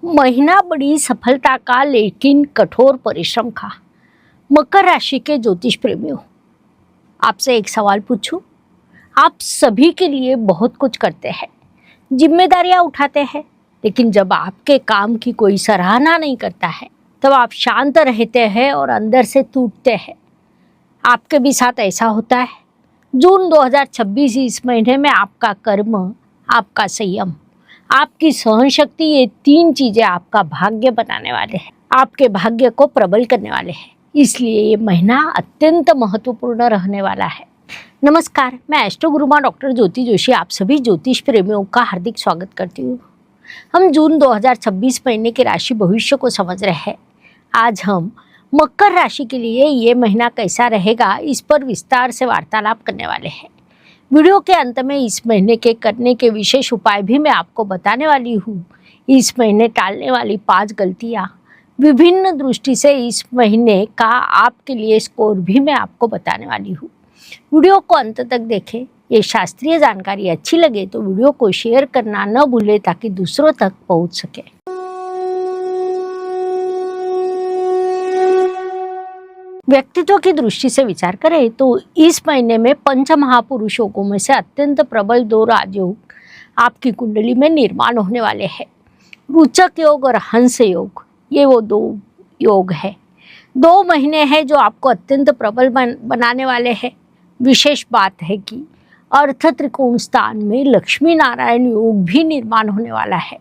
महीना बड़ी सफलता का लेकिन कठोर परिश्रम का। मकर राशि के ज्योतिष प्रेमियों, आपसे एक सवाल पूछूं। आप सभी के लिए बहुत कुछ करते हैं, जिम्मेदारियां उठाते हैं, लेकिन जब आपके काम की कोई सराहना नहीं करता है तब आप शांत रहते हैं और अंदर से टूटते हैं। आपके भी साथ ऐसा होता है। जून 2026 इस महीने में आपका कर्म, आपका संयम, आपकी सहन शक्ति, ये तीन चीजें आपका भाग्य बनाने वाले हैं, आपके भाग्य को प्रबल करने वाले हैं। इसलिए ये महीना अत्यंत महत्वपूर्ण रहने वाला है। नमस्कार, मैं एस्ट्रो गुरुमा डॉक्टर ज्योति जोशी आप सभी ज्योतिष प्रेमियों का हार्दिक स्वागत करती हूँ। हम जून 2026 महीने के राशि भविष्य को समझ रहे हैं। आज हम मकर राशि के लिए ये महीना कैसा रहेगा, इस पर विस्तार से वार्तालाप करने वाले हैं। वीडियो के अंत में इस महीने के करने के विशेष उपाय भी मैं आपको बताने वाली हूँ। इस महीने टालने वाली 5 गलतियाँ, विभिन्न दृष्टि से इस महीने का आपके लिए स्कोर भी मैं आपको बताने वाली हूँ। वीडियो को अंत तक देखें। ये शास्त्रीय जानकारी अच्छी लगे तो वीडियो को शेयर करना न भूलें ताकि दूसरों तक पहुँच सके। व्यक्तित्व की दृष्टि से विचार करें तो इस महीने में पंच महापुरुष योगों में से अत्यंत प्रबल 2 राजयोग आपकी कुंडली में निर्माण होने वाले हैं। रोचक योग और हंस योग, ये वो 2 योग है। 2 महीने हैं जो आपको अत्यंत प्रबल बनाने वाले हैं। विशेष बात है कि अर्थ त्रिकोण स्थान में लक्ष्मी नारायण योग भी निर्माण होने वाला है,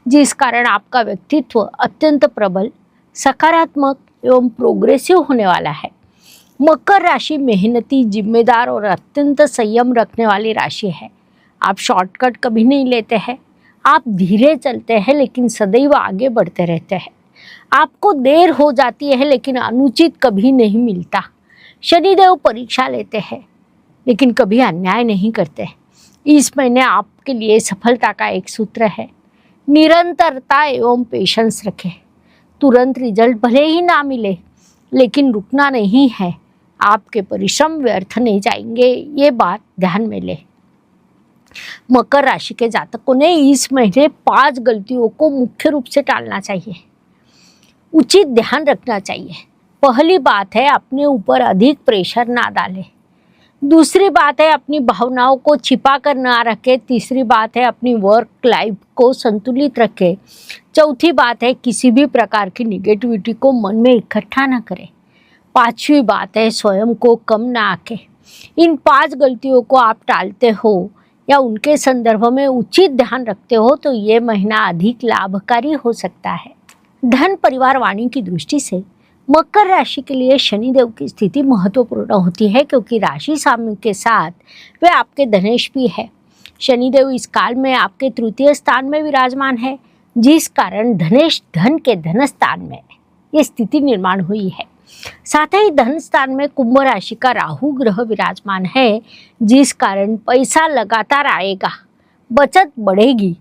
जिस कारण आपका व्यक्तित्व अत्यंत प्रबल, सकारात्मक एवं प्रोग्रेसिव होने वाला है। मकर राशि मेहनती, जिम्मेदार और अत्यंत संयम रखने वाली राशि है। आप शॉर्टकट कभी नहीं लेते हैं। आप धीरे चलते हैं लेकिन सदैव आगे बढ़ते रहते हैं। आपको देर हो जाती है लेकिन अनुचित कभी नहीं मिलता। शनिदेव परीक्षा लेते हैं लेकिन कभी अन्याय नहीं करते। इस महीने आपके लिए सफलता का एक सूत्र है, निरंतरता एवं पेशेंस रखें। तुरंत रिजल्ट भले ही ना मिले लेकिन रुकना नहीं है। आपके परिश्रम व्यर्थ नहीं जाएंगे, ये बात ध्यान में ले। मकर राशि के जातकों ने इस महीने 5 गलतियों को मुख्य रूप से टालना चाहिए, उचित ध्यान रखना चाहिए। पहली बात है, अपने ऊपर अधिक प्रेशर ना डालें। दूसरी बात है, अपनी भावनाओं को छिपा कर ना रखें। तीसरी बात है, अपनी वर्क लाइफ को संतुलित रखें। चौथी बात है, किसी भी प्रकार की निगेटिविटी को मन में इकट्ठा ना करें। 5वीं बात है, स्वयं को कम ना आंकें। इन 5 गलतियों को आप टालते हो या उनके संदर्भ में उचित ध्यान रखते हो तो ये महीना अधिक लाभकारी हो सकता है। धन, परिवार, वाणी की दृष्टि से मकर राशि के लिए शनिदेव की स्थिति महत्वपूर्ण होती है, क्योंकि राशि स्वामी के साथ वे आपके धनेश भी है। शनिदेव इस काल में आपके तृतीय स्थान में विराजमान है, जिस कारण धनेश धन के धन स्थान में ये स्थिति निर्माण हुई है। साथ ही धन स्थान में कुंभ राशि का राहु ग्रह विराजमान है, जिस कारण पैसा लगातार आएगा, बचत बढ़ेगी।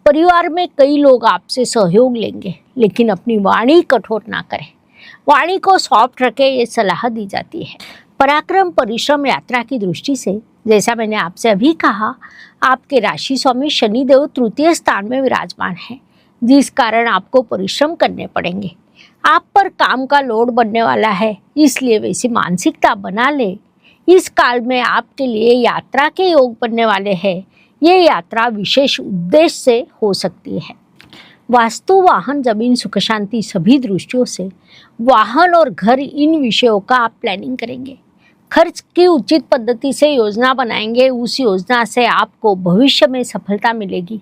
परिवार में कई लोग आपसे सहयोग लेंगे, लेकिन अपनी वाणी कठोर ना करें। वाणी को सॉफ्ट रखें, ये सलाह दी जाती है। पराक्रम, परिश्रम, यात्रा की दृष्टि से जैसा मैंने आपसे अभी कहा, आपके राशि स्वामी शनिदेव तृतीय स्थान में विराजमान है, जिस कारण आपको परिश्रम करने पड़ेंगे। आप पर काम का लोड बढ़ने वाला है, इसलिए वैसी मानसिकता बना ले। इस काल में आपके लिए यात्रा के योग बनने वाले हैं। ये यात्रा विशेष उद्देश्य से हो सकती है। वास्तु, वाहन, जमीन, सुख शांति, सभी दृष्टियों से वाहन और घर, इन विषयों का आप प्लानिंग करेंगे। खर्च की उचित पद्धति से योजना बनाएंगे, उस योजना से आपको भविष्य में सफलता मिलेगी।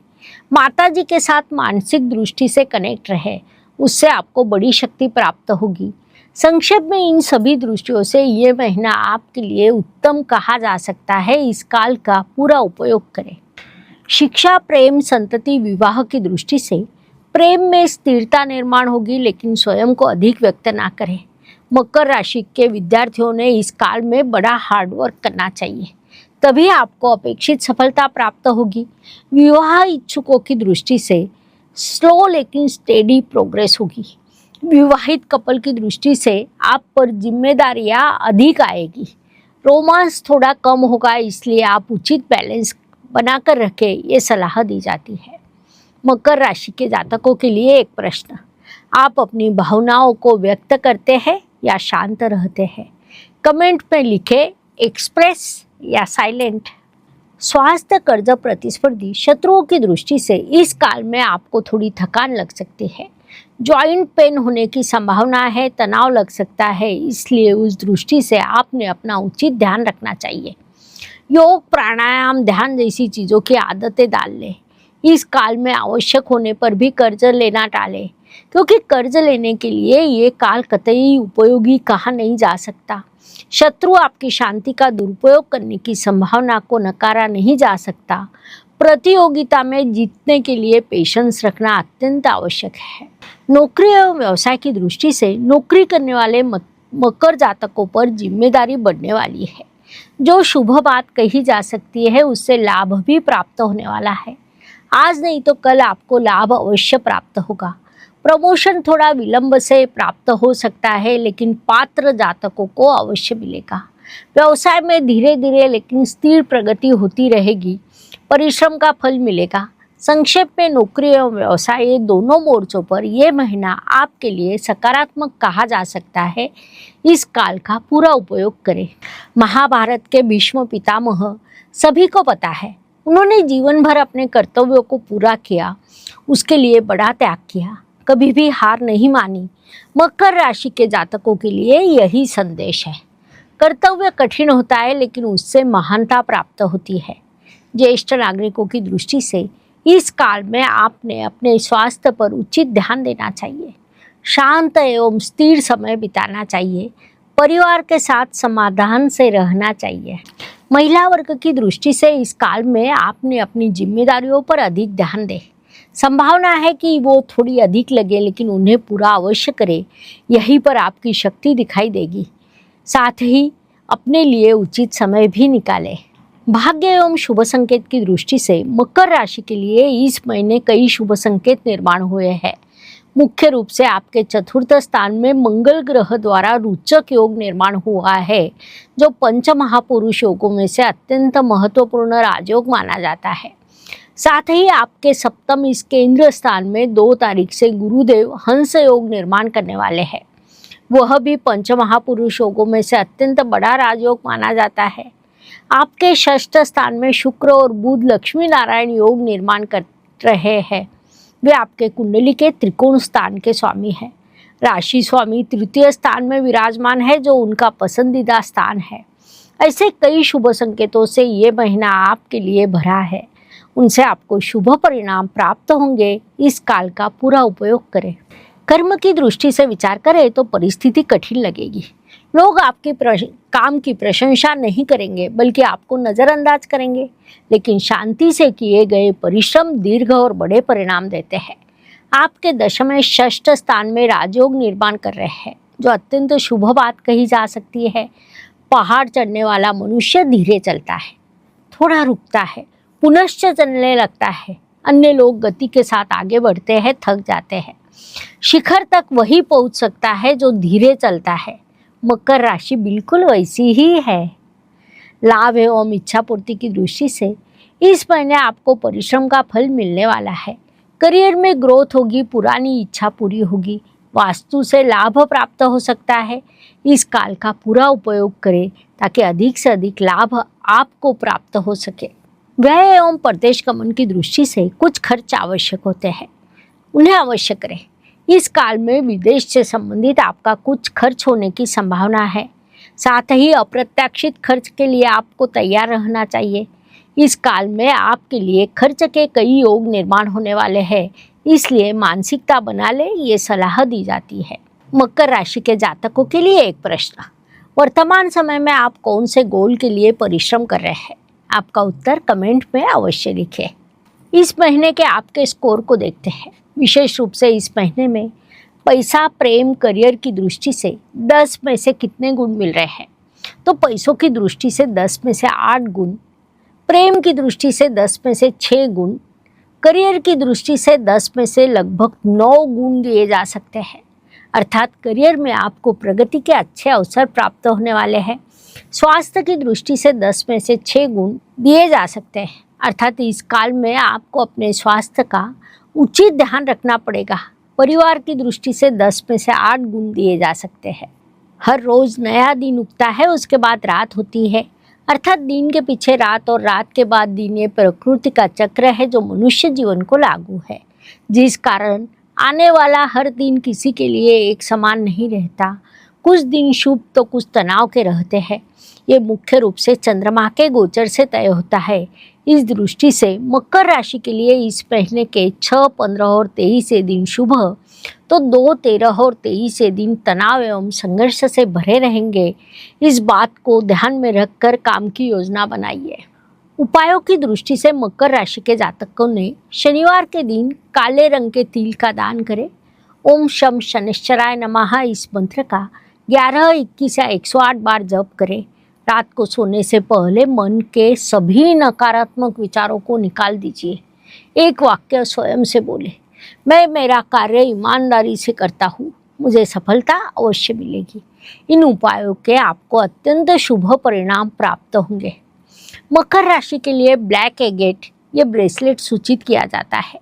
माता जी के साथ मानसिक दृष्टि से कनेक्ट रहे, उससे आपको बड़ी शक्ति प्राप्त होगी। संक्षेप में इन सभी दृष्टियों से ये महीना आपके लिए उत्तम कहा जा सकता है। इस काल का पूरा उपयोग करें। शिक्षा, प्रेम, संतति, विवाह की दृष्टि से प्रेम में स्थिरता निर्माण होगी, लेकिन स्वयं को अधिक व्यक्त ना करें। मकर राशि के विद्यार्थियों ने इस काल में बड़ा हार्डवर्क करना चाहिए, तभी आपको अपेक्षित सफलता प्राप्त होगी। विवाह इच्छुकों की दृष्टि से स्लो लेकिन स्टेडी प्रोग्रेस होगी। विवाहित कपल की दृष्टि से आप पर जिम्मेदारियां अधिक आएगी। रोमांस थोड़ा कम होगा, इसलिए आप उचित बैलेंस बनाकर रखें, ये सलाह दी जाती है। मकर राशि के जातकों के लिए एक प्रश्न। आप अपनी भावनाओं को व्यक्त करते हैं या शांत रहते हैं? कमेंट में लिखें एक्सप्रेस या साइलेंट। स्वास्थ्य, कर्ज, प्रतिस्पर्धी शत्रुओं की दृष्टि से इस काल में आपको थोड़ी थकान लग सकती है। जॉइंट पेन होने की संभावना है, तनाव लग सकता है, इसलिए उस दृष्टि से आपने अपना उचित ध्यान रखना चाहिए। योग, प्राणायाम, ध्यान जैसी चीज़ों की आदतें डाल लें। इस काल में आवश्यक होने पर भी कर्ज लेना टालें, क्योंकि कर्ज लेने के लिए ये काल कतई उपयोगी कहा नहीं जा सकता। शत्रु आपकी शांति का दुरुपयोग करने की संभावना को नकारा नहीं जा सकता। प्रतियोगिता में जीतने के लिए पेशेंस रखना अत्यंत आवश्यक है। नौकरी एवं व्यवसाय की दृष्टि से नौकरी करने वाले मकर जातकों पर जिम्मेदारी बढ़ने वाली है। जो शुभ बात कही जा सकती है उससे लाभ भी प्राप्त होने वाला है। आज नहीं तो कल आपको लाभ अवश्य प्राप्त होगा। प्रमोशन थोड़ा विलंब से प्राप्त हो सकता है, लेकिन पात्र जातकों को अवश्य मिलेगा। व्यवसाय में धीरे धीरे लेकिन स्थिर प्रगति होती रहेगी। परिश्रम का फल मिलेगा। संक्षेप में नौकरी एवं व्यवसाय दोनों मोर्चों पर यह महीना आपके लिए सकारात्मक कहा जा सकता है। इस काल का पूरा उपयोग करें। महाभारत के भीष्म पितामह सभी को पता है, उन्होंने जीवन भर अपने कर्तव्यों को पूरा किया, उसके लिए बड़ा त्याग किया, कभी भी हार नहीं मानी। मकर राशि के जातकों के लिए यही संदेश है। कर्तव्य कठिन होता है, लेकिन उससे महानता प्राप्त होती है। ज्येष्ठ नागरिकों की दृष्टि से इस काल में आपने अपने स्वास्थ्य पर उचित ध्यान देना चाहिए। शांत एवं स्थिर समय बिताना चाहिए। परिवार के साथ समाधान से रहना चाहिए। महिला वर्ग की दृष्टि से इस काल में आपने अपनी जिम्मेदारियों पर अधिक ध्यान दें। संभावना है कि वो थोड़ी अधिक लगे, लेकिन उन्हें पूरा अवश्य करें। यहीं पर आपकी शक्ति दिखाई देगी। साथ ही अपने लिए उचित समय भी निकालें। भाग्य एवं शुभ संकेत की दृष्टि से मकर राशि के लिए इस महीने कई शुभ संकेत निर्माण हुए हैं। मुख्य रूप से आपके चतुर्थ स्थान में मंगल ग्रह द्वारा रोचक योग निर्माण हुआ है, जो पंच महापुरुष योगों में से अत्यंत महत्वपूर्ण राजयोग माना जाता है। साथ ही आपके सप्तम इस केंद्र स्थान में 2 तारीख से गुरुदेव हंस योग निर्माण करने वाले हैं। वह भी पंच महापुरुष योगों में से अत्यंत बड़ा राजयोग माना जाता है। आपके षष्ठ स्थान में शुक्र और बुध लक्ष्मी नारायण योग निर्माण कर रहे हैं। वे आपके कुंडली के त्रिकोण स्थान के स्वामी हैं। राशि स्वामी तृतीय स्थान में विराजमान है, जो उनका पसंदीदा स्थान है। ऐसे कई शुभ संकेतों से ये महीना आपके लिए भरा है। उनसे आपको शुभ परिणाम प्राप्त होंगे। इस काल का पूरा उपयोग करें। कर्म की दृष्टि से विचार करें तो परिस्थिति कठिन लगेगी। लोग आपके काम की प्रशंसा नहीं करेंगे, बल्कि आपको नज़रअंदाज करेंगे। लेकिन शांति से किए गए परिश्रम दीर्घ और बड़े परिणाम देते हैं। आपके दशम षष्ठ स्थान में राजयोग निर्माण कर रहे हैं, जो अत्यंत शुभ बात कही जा सकती है। पहाड़ चढ़ने वाला मनुष्य धीरे चलता है, थोड़ा रुकता है, पुनश्च चलने लगता है। अन्य लोग गति के साथ आगे बढ़ते हैं, थक जाते हैं। शिखर तक वही पहुंच सकता है जो धीरे चलता है। मकर राशि बिल्कुल वैसी ही है। लाभ एवं इच्छा पूर्ति की दृष्टि से इस महीने आपको परिश्रम का फल मिलने वाला है। करियर में ग्रोथ होगी, पुरानी इच्छा पूरी होगी। वास्तु से लाभ प्राप्त हो सकता है। इस काल का पूरा उपयोग करें ताकि अधिक से अधिक लाभ आपको प्राप्त हो सके। व्यय एवं प्रदेश गमन की दृष्टि से कुछ खर्च आवश्यक होते हैं, उन्हें अवश्य करें। इस काल में विदेश से संबंधित आपका कुछ खर्च होने की संभावना है। साथ ही अप्रत्याशित खर्च के लिए आपको तैयार रहना चाहिए। इस काल में आपके लिए खर्च के कई योग निर्माण होने वाले हैं, इसलिए मानसिकता बना ले, ये सलाह दी जाती है। मकर राशि के जातकों के लिए एक प्रश्न। वर्तमान समय में आप कौन से गोल के लिए परिश्रम कर रहे हैं? आपका उत्तर कमेंट में अवश्य लिखें। इस महीने के आपके स्कोर को देखते हैं। विशेष रूप से इस महीने में पैसा, प्रेम, करियर की दृष्टि से 10 में से कितने गुण मिल रहे हैं? तो पैसों की दृष्टि से 10 में से 8 गुण, प्रेम की दृष्टि से 10 में से 6 गुण, करियर की दृष्टि से 10 में से लगभग 9 गुण दिए जा सकते हैं। अर्थात करियर में आपको प्रगति के अच्छे अवसर प्राप्त होने वाले हैं। स्वास्थ्य की दृष्टि से 10 में से 6 गुण दिए जा सकते हैं। अर्थात इस काल में आपको अपने स्वास्थ्य का उचित ध्यान रखना पड़ेगा। परिवार की दृष्टि से 10 में से 8 गुण दिए जा सकते हैं। हर रोज नया दिन उगता है, उसके बाद रात होती है, अर्थात दिन के पीछे रात और रात के बाद दिन। ये प्रकृति का चक्र है जो मनुष्य जीवन को लागू है, जिस कारण आने वाला हर दिन किसी के लिए एक समान नहीं रहता। कुछ दिन शुभ तो कुछ तनाव के रहते हैं। ये मुख्य रूप से चंद्रमा के गोचर से तय होता है। इस दृष्टि से मकर राशि के लिए इस महीने के 6, 15 और 23 से दिन शुभ, तो 2, 13 और 23 से दिन तनाव एवं संघर्ष से भरे रहेंगे। इस बात को ध्यान में रखकर काम की योजना बनाइए। उपायों की दृष्टि से मकर राशि के जातकों ने शनिवार के दिन काले रंग के तिल का दान करें। ओम शम शनिश्चराय नमः इस मंत्र का 11, 21 या 108 बार जप करें। रात को सोने से पहले मन के सभी नकारात्मक विचारों को निकाल दीजिए। एक वाक्य स्वयं से बोले, मैं मेरा कार्य ईमानदारी से करता हूँ, मुझे सफलता अवश्य मिलेगी। इन उपायों के आपको अत्यंत शुभ परिणाम प्राप्त होंगे। मकर राशि के लिए ब्लैक एगेट ये ब्रेसलेट सूचित किया जाता है।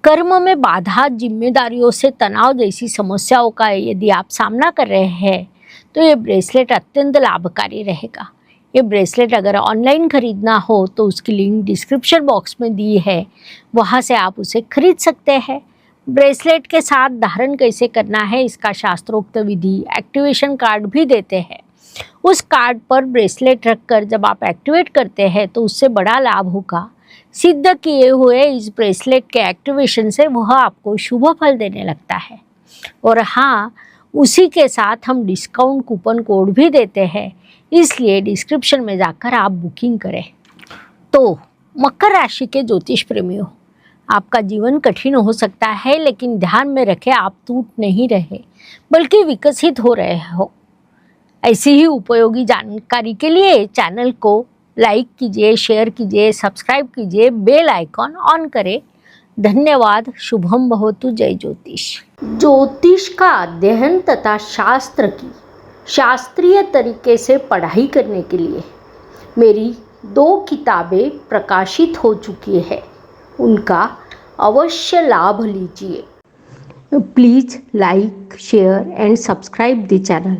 कर्म में बाधा, जिम्मेदारियों से तनाव जैसी समस्याओं का यदि आप सामना कर रहे हैं तो ये ब्रेसलेट अत्यंत लाभकारी रहेगा। ये ब्रेसलेट अगर ऑनलाइन खरीदना हो तो उसकी लिंक डिस्क्रिप्शन बॉक्स में दी है, वहाँ से आप उसे खरीद सकते हैं। ब्रेसलेट के साथ धारण कैसे करना है इसका शास्त्रोक्त विधि एक्टिवेशन कार्ड भी देते हैं। उस कार्ड पर ब्रेसलेट रखकर जब आप एक्टिवेट करते हैं तो उससे बड़ा लाभ होगा। सिद्ध किए हुए इस ब्रेसलेट के एक्टिवेशन से वह आपको शुभ फल देने लगता है। और हाँ, उसी के साथ हम डिस्काउंट कूपन कोड भी देते हैं, इसलिए डिस्क्रिप्शन में जाकर आप बुकिंग करें। तो मकर राशि के ज्योतिष प्रेमियों, आपका जीवन कठिन हो सकता है, लेकिन ध्यान में रखें आप टूट नहीं रहे बल्कि विकसित हो रहे हो। ऐसी ही उपयोगी जानकारी के लिए चैनल को लाइक कीजिए, शेयर कीजिए, सब्सक्राइब कीजिए, बेल आइकॉन ऑन करें। धन्यवाद। शुभम भवतु। जय ज्योतिष। ज्योतिष का अध्ययन तथा शास्त्र की शास्त्रीय तरीके से पढ़ाई करने के लिए मेरी 2 किताबें प्रकाशित हो चुकी है, उनका अवश्य लाभ लीजिए। Please like, share and subscribe the channel.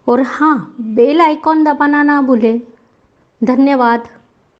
और हाँ, बेल आइकॉन दबाना ना भूलें। धन्यवाद।